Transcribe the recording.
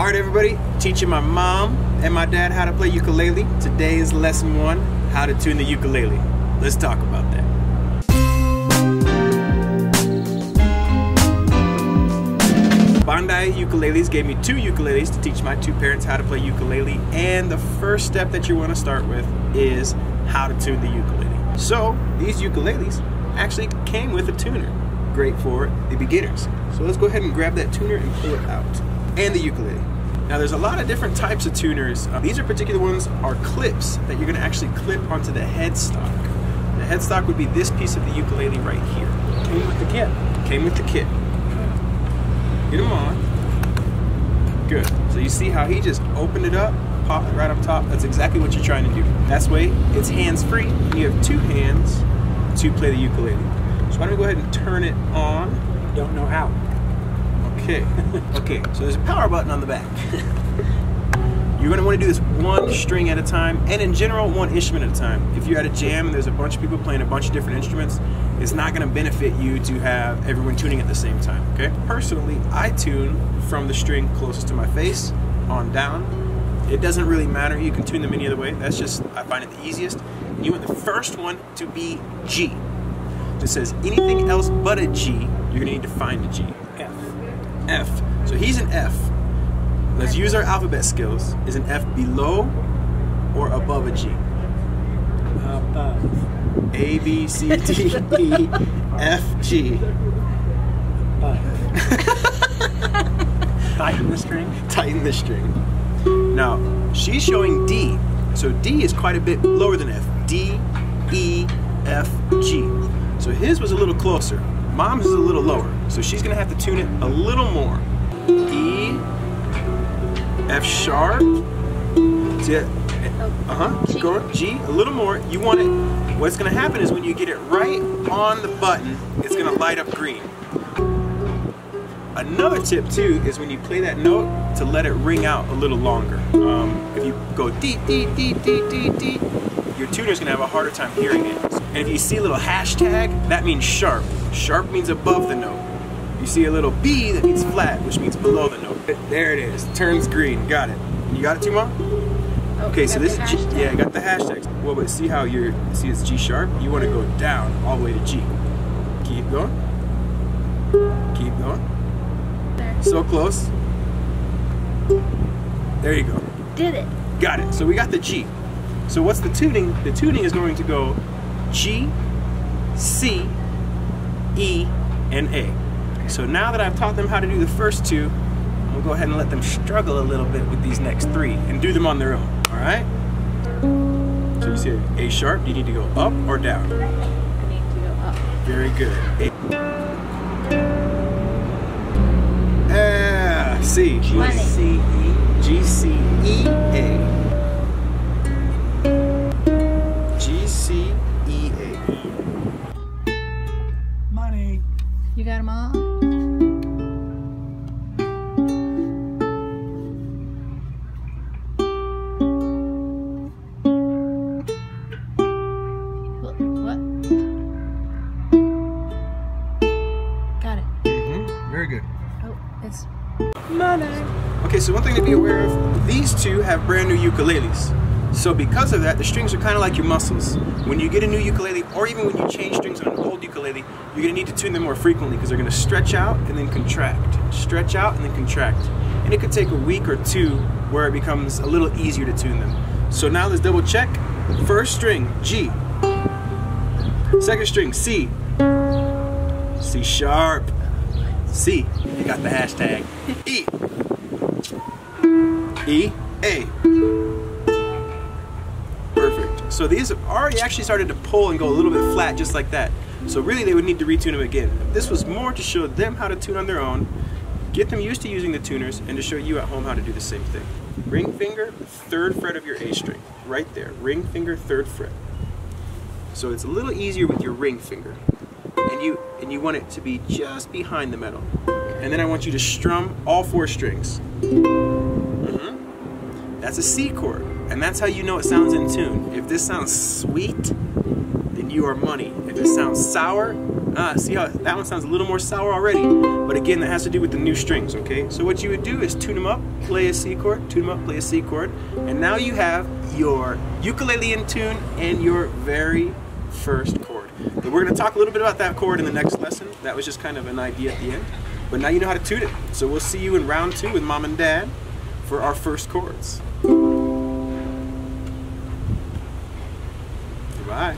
Alright everybody, teaching my mom and my dad how to play ukulele. Today is lesson 1, how to tune the ukulele. Let's talk about that. Bondi Ukuleles gave me 2 ukuleles to teach my 2 parents how to play ukulele, and the first step that you want to start with is how to tune the ukulele. So these ukuleles actually came with a tuner, great for the beginners. So let's go ahead and grab that tuner and pull it out. And the ukulele. Now there's a lot of different types of tuners. These are particular ones are clips that you're going to actually clip onto the headstock. The headstock would be this piece of the ukulele right here. Came with the kit. Came with the kit. Get them on. Good. So you see how he just opened it up, popped it right up top. That's exactly what you're trying to do. That's way it's hands-free, and you have 2 hands to play the ukulele. So why don't we go ahead and turn it on? Don't know how. Okay. Okay, so there's a power button on the back. You're going to want to do this 1 string at a time, and in general 1 instrument at a time. If you're at a jam and there's a bunch of people playing a bunch of different instruments, it's not going to benefit you to have everyone tuning at the same time, okay? Personally, I tune from the string closest to my face on down. It doesn't really matter. You can tune them any other way. That's just, I find it the easiest. You want the first one to be G. If it says anything else but a G, you're going to need to find a G. F. F. So he's an F. Let's use our alphabet skills. Is an F below or above a G? Above. A, B, C, D, E, F, G. Tighten the string. Tighten the string. Now, she's showing D. So D is quite a bit lower than F. D, E, F, G. So his was a little closer. Mom's is a little lower. So she's going to have to tune it a little more. E, F sharp. See it? Keep going. G, a little more. You want it. What's going to happen is when you get it right on the button, it's going to light up green. Another tip too is when you play that note to let it ring out a little longer. If you go D, D, D, D, D, D, your tuner's going to have a harder time hearing it. And if you see a little hashtag, that means sharp. Sharp means above the note. You see a little B, that means flat, which means below the note. There it is. Turns green. Got it. You got it too, Mom? Okay, so this is G. Yeah, I got the hashtags. Well, but see how see it's G sharp? You want to go down all the way to G. Keep going. Keep going. There. So close. There you go. Did it. Got it. So we got the G. So what's the tuning? The tuning is going to go G, C, E, and A. So now that I've taught them how to do the first 2, we'll go ahead and let them struggle a little bit with these next 3 and do them on their own, all right? So you see A sharp, you need to go up or down? I need to go up. Very good. C. G, C, E. G, C, E, A. G, C, E, A. Money. You got them all? What? Got it. Very good. Oh, it's Money. Okay, so one thing to be aware of, these 2 have brand new ukuleles. So because of that, the strings are kind of like your muscles. When you get a new ukulele, or even when you change strings on an old ukulele, you're going to need to tune them more frequently because they're going to stretch out and then contract. Stretch out and then contract. And it could take a week or 2 where it becomes a little easier to tune them. So now let's double check. First string, G. Second string, C. C sharp. C. You got the hashtag. E. E. A. Perfect. So these have already actually started to pull and go a little bit flat just like that. So really they would need to retune them again. This was more to show them how to tune on their own, get them used to using the tuners, and to show you at home how to do the same thing. Ring finger, 3rd fret of your A string. Right there. Ring finger, 3rd fret. So it's a little easier with your ring finger. And you want it to be just behind the metal. And then I want you to strum all 4 strings. That's a C chord, and that's how you know it sounds in tune. If this sounds sweet, then you are money. If it sounds sour, See how that one sounds a little more sour already, but again, that has to do with the new strings, okay? So what you would do is tune them up, play a C chord, tune them up, play a C chord, and now you have your ukulele in tune and your very first chord. But we're gonna talk a little bit about that chord in the next lesson. That was just kind of an idea at the end. But now you know how to tune it. So we'll see you in round 2 with Mom and Dad for our first chords. Goodbye.